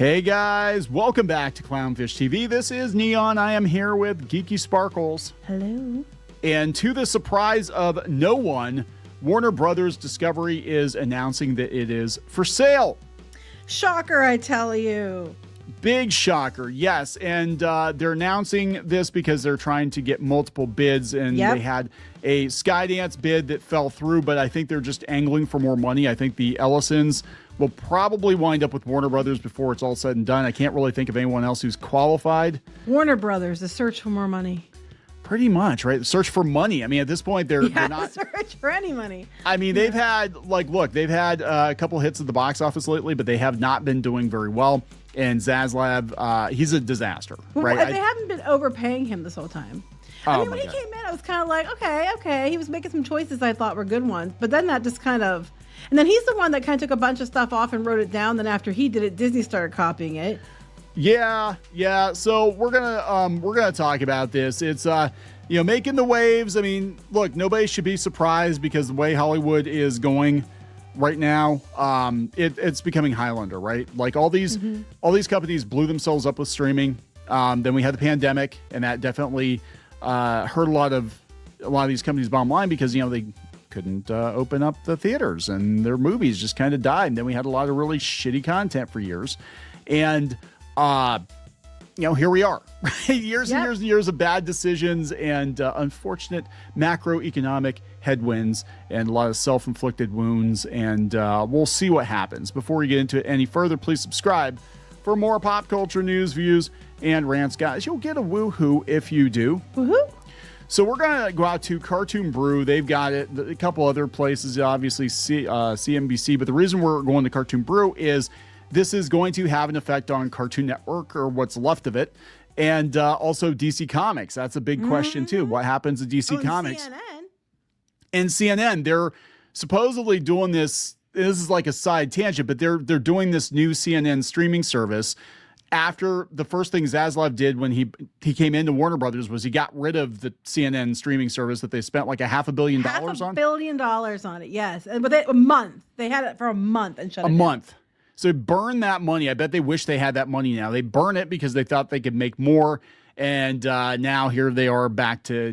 Hey guys, welcome back to Clownfish TV. This is Kneon. I am here with Geeky Sparkles. Hello. And to the surprise of no one, Warner Brothers Discovery is announcing that it is for sale. Shocker, I tell you. Big shocker, yes. And they're announcing this because they're trying to get multiple bids, and they had a Skydance bid that fell through, but I think they're just angling for more money. I think the Ellisons will probably wind up with Warner Brothers before it's all said and done. I can't really think of anyone else who's qualified. Warner Brothers, the search for more money. Pretty much, right? The search for money. I mean, at this point, they're not search for any money. I mean, they've had, they've had a couple hits at the box office lately, but they have not been doing very well. And Zaslav, he's a disaster, right? They haven't been overpaying him this whole time. I mean, when he came in, I was kind of like, okay. He was making some choices I thought were good ones, but then that just kind of, and then he's the one that kind of took a bunch of stuff off and wrote it down. Then after he did it, Disney started copying it. Yeah. So we're gonna talk about this. It's making the waves. I mean, look, nobody should be surprised because the way Hollywood is going right now, it's becoming Highlander, right? Like all these companies blew themselves up with streaming. Then we had the pandemic, and that definitely hurt a lot of these companies' bottom line because they couldn't open up the theaters and their movies just kind of died. And then we had a lot of really shitty content for years, and here we are, right? Years and years of bad decisions and unfortunate macroeconomic headwinds and a lot of self-inflicted wounds. And we'll see what happens. Before we get into it any further, please subscribe for more pop culture news, views, and rants. Guys, you'll get a woohoo if you do. Woohoo! So we're going to go out to Cartoon Brew. They've got it. A couple other places, obviously CNBC. But the reason we're going to Cartoon Brew is this is going to have an effect on Cartoon Network, or what's left of it, and also DC Comics. That's a big question, too. What happens to DC Comics? And CNN. They're supposedly doing this. This is like a side tangent, but they're doing this new CNN streaming service after the first thing Zaslav did when he came into Warner Brothers was he got rid of the CNN streaming service that they spent like $500 million on. $500 million on it, yes. And but a month. They had it for a month and shut it down. A month. So burn that money. I bet they wish they had that money now. They burn it because they thought they could make more. And now here they are back to,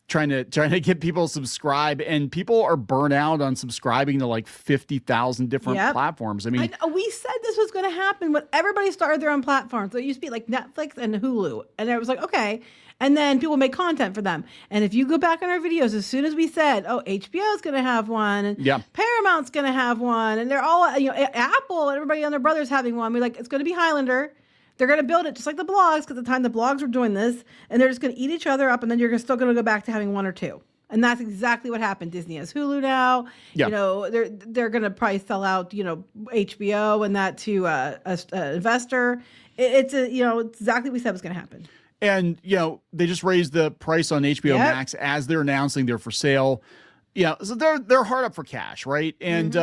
trying to get people to subscribe. And people are burnt out on subscribing to like 50,000 different platforms. I mean, we said this was going to happen when everybody started their own platforms. So it used to be like Netflix and Hulu. And it was like, okay. And then people make content for them. And if you go back on our videos, as soon as we said, HBO is going to have one, and Paramount's going to have one, and they're all, Apple and everybody and their brothers having one, we're like, it's going to be Highlander. They're going to build it just like the blogs, because at the time the blogs were doing this, and they're just going to eat each other up, and then you're still going to go back to having one or two. And that's exactly what happened. Disney has Hulu now. They're going to probably sell out, HBO and that to an investor. It's exactly what we said was going to happen. And, they just raised the price on HBO Max as they're announcing they're for sale. So they're hard up for cash, right? And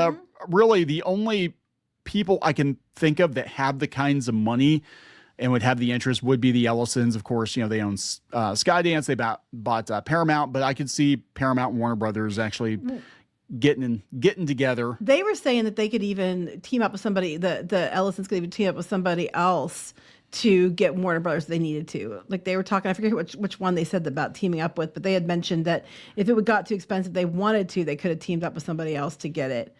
really the only people I can think of that have the kinds of money and would have the interest would be the Ellisons. Of course, they own Skydance. They bought Paramount, but I could see Paramount and Warner Brothers actually getting together. They were saying that they could even team up with somebody, the Ellisons could even team up with somebody else to get Warner Brothers if they needed to. Like they were talking, I forget which one they said about teaming up with, but they had mentioned that if it got too expensive, they wanted to, they could have teamed up with somebody else to get it.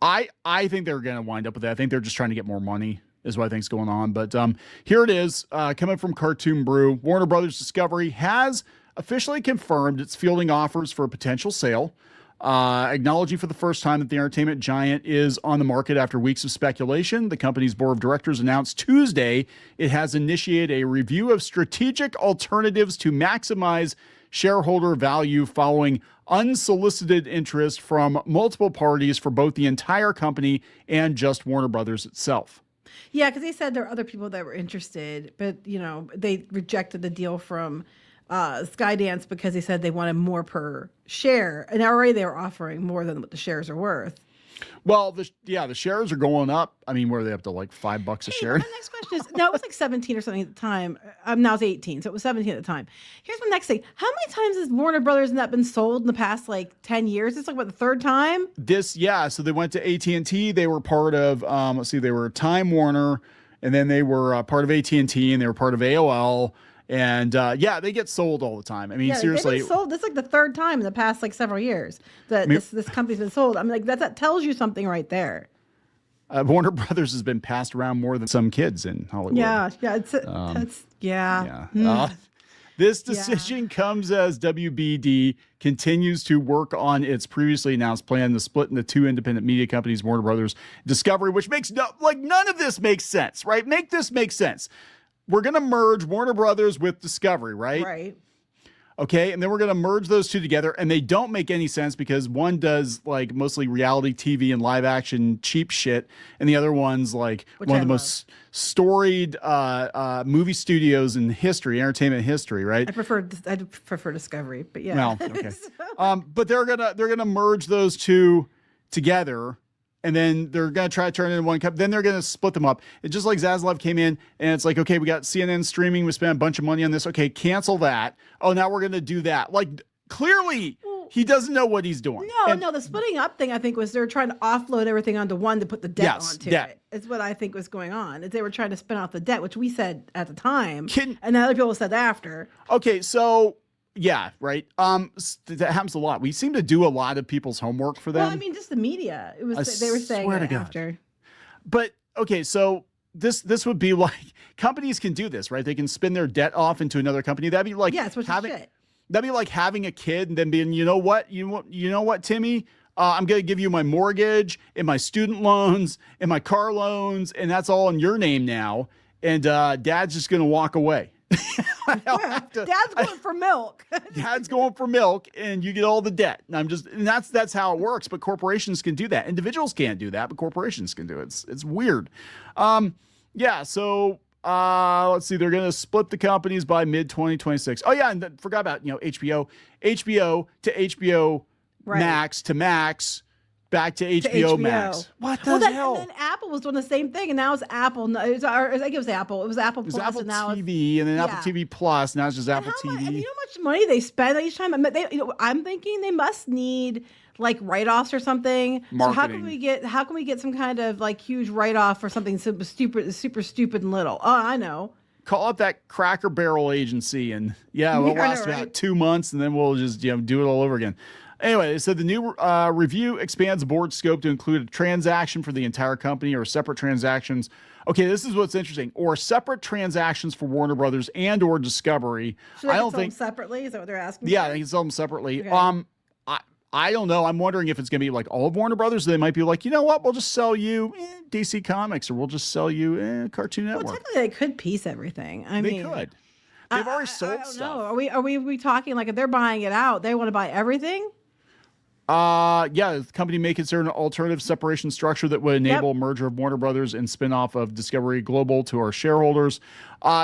I think they're going to wind up with that. I think they're just trying to get more money is what I think is going on. But here it is, coming from Cartoon Brew. Warner Brothers Discovery has officially confirmed it's fielding offers for a potential sale, acknowledging for the first time that the entertainment giant is on the market after weeks of speculation. The company's board of directors announced Tuesday it has initiated a review of strategic alternatives to maximize shareholder value following unsolicited interest from multiple parties for both the entire company and just Warner Brothers itself. Yeah, because they said there are other people that were interested, but they rejected the deal from Skydance because they said they wanted more per share, and already they were offering more than what the shares are worth. Well, the shares are going up. I mean, where are they up to like $5 a share? My next question is, no, it was like 17 or something at the time. Now it's 18, so it was 17 at the time. Here's my next thing. How many times has Warner Brothers not been sold in the past like 10 years? It's like what, the third time? So they went to AT&T. They were part of they were Time Warner, and then they were part of AT&T, and they were part of AOL. And they get sold all the time. I mean, seriously, they've been sold. This is like the third time in the past like several years that this company's been sold. I mean, like that tells you something right there. Warner Brothers has been passed around more than some kids in Hollywood. This decision comes as WBD continues to work on its previously announced plan to split into two independent media companies, Warner Brothers Discovery, which makes none of this makes sense, right? Make this make sense. We're going to merge Warner Brothers with Discovery, right? Right. Okay, and then we're going to merge those two together, and they don't make any sense because one does like mostly reality TV and live action cheap shit, and the other one's like one of the most storied movie studios in history, entertainment history, right? I prefer Discovery, but yeah. Well, okay. But they're gonna merge those two together. And then they're going to try to turn it into one cup. Then they're going to split them up. It's just like Zaslav came in and it's like, okay, we got CNN streaming. We spent a bunch of money on this. Okay, cancel that. Oh, now we're going to do that. Like, clearly he doesn't know what he's doing. No, the splitting up thing, I think, was they're trying to offload everything onto one to put the debt onto it. It's what I think was going on. Is they were trying to spin off the debt, which we said at the time. And other people said after. Okay, so... Yeah, right. That happens a lot. We seem to do a lot of people's homework for them. Well, I mean, just the media. It was they were saying that after. But okay, so this would be like companies can do this, right? They can spin their debt off into another company. That'd be like that'd be like having a kid and then being, you know what, Timmy, I'm going to give you my mortgage and my student loans and my car loans, and that's all in your name now. And Dad's just going to walk away. Dad's going for milk. Dad's going for milk, and you get all the debt. And that's how it works. But corporations can do that. Individuals can't do that, but corporations can do it. It's weird. So let's see. They're going to split the companies by mid 2026. Oh yeah, and forgot about HBO to HBO Max to Max. Back to HBO Max. What the hell? And then Apple was doing the same thing, and now it's Apple. I think it was Apple. It was Apple Plus. Apple and now TV, and then Apple TV Plus. Now it's just Apple TV. And you know how much money they spend each time? I'm thinking they must need like write-offs or something. Marketing. So how can we get some kind of like huge write-off for something super stupid and little? Oh, I know. Call up that Cracker Barrel agency, and we'll last about 2 months, and then we'll just do it all over again. Anyway, they said the new review expands board scope to include a transaction for the entire company or separate transactions. Okay, this is what's interesting. Or separate transactions for Warner Brothers and or Discovery. Should I don't think sell them separately? Is that what they're asking? Yeah, they can sell them separately. Okay. I don't know. I'm wondering if it's going to be like all of Warner Brothers. They might be like, you know what? We'll just sell you DC Comics, or we'll just sell you Cartoon Network. Well, technically, they could piece everything. They could. They've already sold stuff. Know. Are we talking like if they're buying it out, they want to buy everything? The company may consider an alternative separation structure that would enable a merger of Warner Brothers and spinoff of Discovery Global to our shareholders.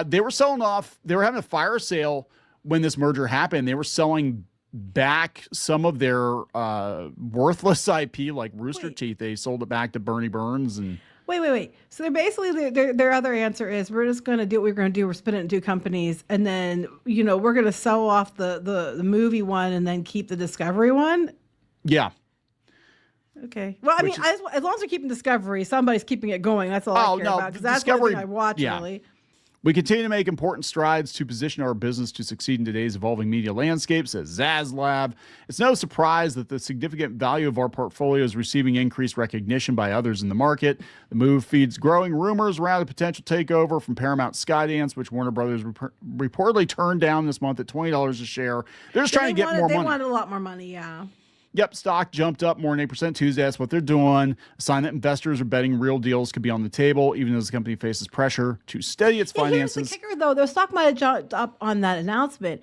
They were having a fire sale when this merger happened. They were selling back some of their worthless IP, like Rooster Teeth. They sold it back to Bernie Burns and. Wait. So they're basically their other answer is we're just going to do what we're going to do. We're spinning it in two companies, and then we're going to sell off the movie one and then keep the Discovery one. Yeah. Okay. Well, I mean, as long as they're keeping Discovery, somebody's keeping it going. That's all I care about, because that's the thing I watch, really. We continue to make important strides to position our business to succeed in today's evolving media landscape, says Zaslav. It's no surprise that the significant value of our portfolio is receiving increased recognition by others in the market. The move feeds growing rumors around a potential takeover from Paramount Skydance, which Warner Brothers reportedly turned down this month at $20 a share. They're just trying to get more money. They wanted a lot more money, yeah. Yep, stock jumped up more than 8% Tuesday. That's what they're doing. A sign that investors are betting real deals could be on the table, even as the company faces pressure to steady its finances. Here's the kicker, though. The stock might have jumped up on that announcement.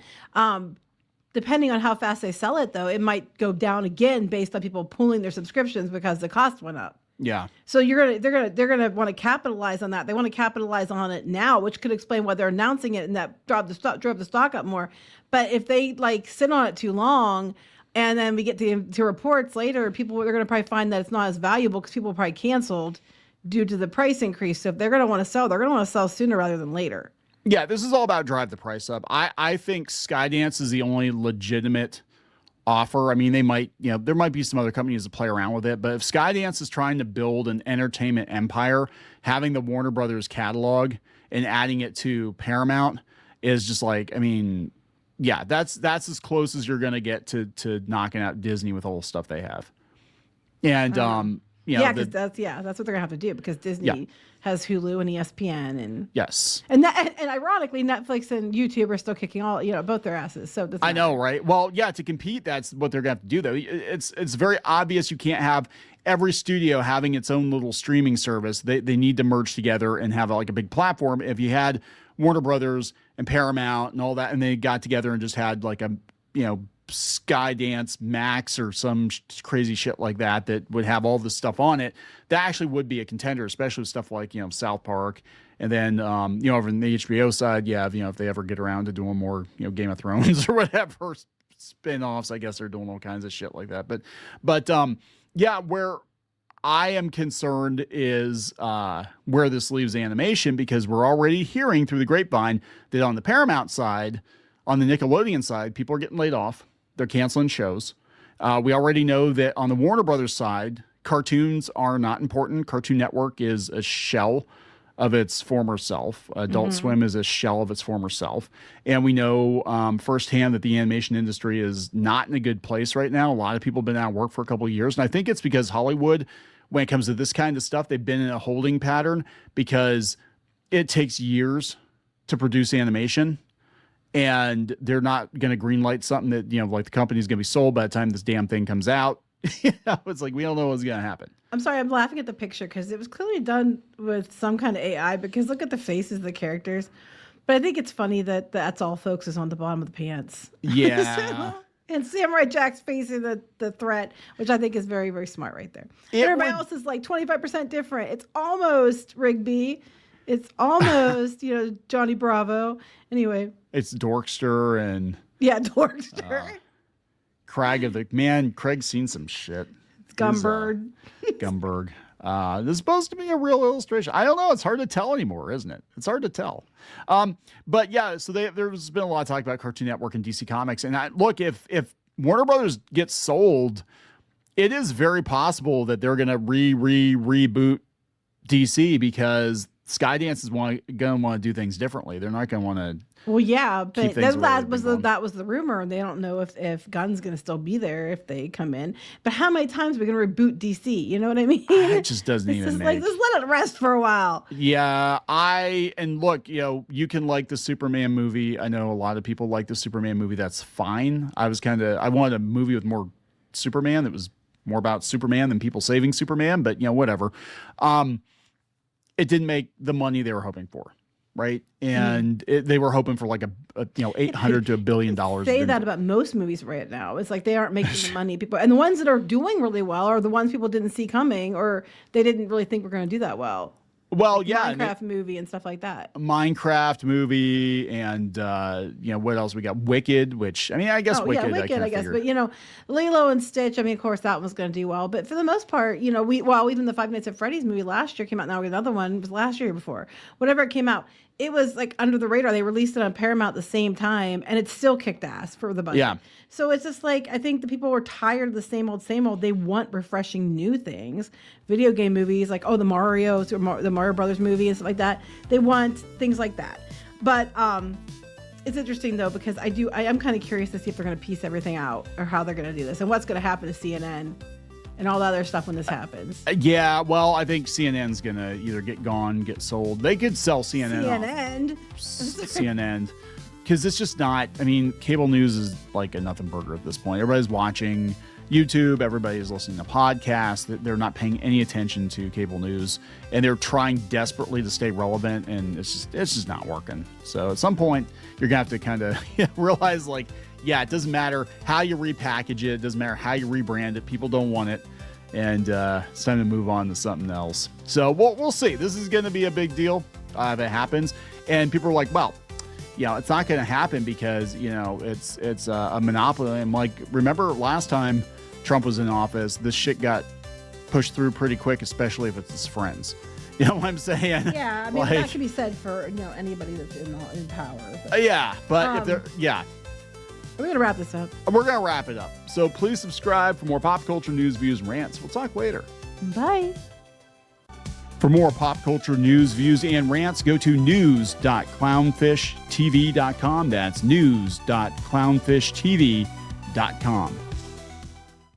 Depending on how fast they sell it, though, it might go down again based on people pulling their subscriptions because the cost went up. Yeah. So they're gonna want to capitalize on that. They want to capitalize on it now, which could explain why they're announcing it and that drove the stock up more. But if they sit on it too long, And then we get to reports later, people they're going to probably find that it's not as valuable because people probably canceled due to the price increase. So if they're going to want to sell, they're going to want to sell sooner rather than later. Yeah, this is all about drive the price up. I think Skydance is the only legitimate offer. I mean, they might, there might be some other companies that play around with it, but if Skydance is trying to build an entertainment empire, having the Warner Brothers catalog and adding it to Paramount is just like, I mean, yeah, that's as close as you're going to get to knocking out Disney with all the stuff they have. And, because that's what they're gonna have to do because Disney has Hulu and ESPN and and ironically Netflix and YouTube are still kicking both their asses. So I know, right? Well, yeah, to compete, that's what they're gonna have to do though. It's very obvious you can't have every studio having its own little streaming service. They need to merge together and have like a big platform. If you had Warner Brothers and Paramount and all that, and they got together and just had like a Skydance Max or some crazy shit like that would have all this stuff on it, that actually would be a contender, especially with stuff like South Park. And then over in the HBO side, if they ever get around to doing more Game of Thrones or whatever spin-offs, I guess they're doing all kinds of shit like that. But where I am concerned is where this leaves animation, because we're already hearing through the grapevine that on the Paramount side, on the Nickelodeon side, people are getting laid off. They're canceling shows. We already know that on the Warner Brothers side, cartoons are not important. Cartoon Network is a shell of its former self. Adult Swim is a shell of its former self. And we know firsthand that the animation industry is not in a good place right now. A lot of people have been out of work for a couple of years. And I think it's because Hollywood, when it comes to this kind of stuff, they've been in a holding pattern because it takes years to produce animation. And they're not going to greenlight something that, like the company's going to be sold by the time this damn thing comes out. It's like, we don't know what's going to happen. I'm sorry, I'm laughing at the picture because it was clearly done with some kind of AI, because look at the faces of the characters. But I think it's funny that that's all focuses on the bottom of the pants. Yeah. And Samurai Jack's facing the threat, which I think is very, very smart right there. Everybody else is like 25% different. It's almost Rigby. It's almost, Johnny Bravo. Anyway. It's Dorkster and... Yeah, Dorkster. Craig's seen some shit. It's Gumberg. Gumberg. This is supposed to be a real illustration. I don't know. It's hard to tell anymore, isn't it? It's hard to tell. But yeah, so there's been a lot of talk about Cartoon Network and DC Comics. And look, if Warner Brothers gets sold, it is very possible that they're going to reboot DC, because Skydance is going to want to do things differently. They're not going to want to. Well, yeah, but that was the rumor, and they don't know if Gunn's going to still be there if they come in. But how many times are we going to reboot DC? You know what I mean? It just doesn't even make. Just let it rest for a while. Yeah, look, you can like the Superman movie. I know a lot of people like the Superman movie. That's fine. I wanted a movie with more Superman that was more about Superman than people saving Superman. But whatever. It didn't make the money they were hoping for. Right. And they were hoping for like a $800 to $1 billion. Say that about most movies right now. It's like they aren't making the money people, and the ones that are doing really well are the ones people didn't see coming, or they didn't really think were going to do that well. Well, like yeah, Minecraft movie and stuff like that. Minecraft movie, and what else we got? Wicked, which I guess Wicked. Yeah, Wicked, I guess. But Lilo and Stitch. Of course, that was going to do well. But for the most part, even the Five Nights at Freddy's movie last year came out. Now another one was last year before. Whatever it came out, it was like under the radar. They released it on Paramount at the same time, and it still kicked ass for the budget. Yeah. So it's just like, I think the people were tired of the same old, same old. They want refreshing new things. Video game movies, like, the Mario Brothers movie and stuff like that. They want things like that. But it's interesting, though, because I am kind of curious to see if they're going to piece everything out, or how they're going to do this, and what's going to happen to CNN and all the other stuff when this happens. Yeah, well, I think CNN's going to either get gone, get sold. They could sell CNN. CNN. Because it's just not, cable news is like a nothing burger at this point. Everybody's watching YouTube. Everybody's listening to podcasts. They're not paying any attention to cable news. And they're trying desperately to stay relevant. And it's just not working. So at some point, you're going to have to kind of realize, like, yeah, it doesn't matter how you repackage it. It doesn't matter how you rebrand it. People don't want it. And it's time to move on to something else. So we'll see. This is going to be a big deal if it happens. And people are like, well, it's not going to happen because, it's a monopoly. And like, remember last time Trump was in office, this shit got pushed through pretty quick, especially if it's his friends. You know what I'm saying? Yeah, I mean, that could be said for, anybody that's in power. But, if they're, we're going to wrap this up. We're going to wrap it up. So please subscribe for more pop culture news, views, and rants. We'll talk later. Bye. For more pop culture news, views, and rants, go to news.clownfishtv.com. That's news.clownfishtv.com.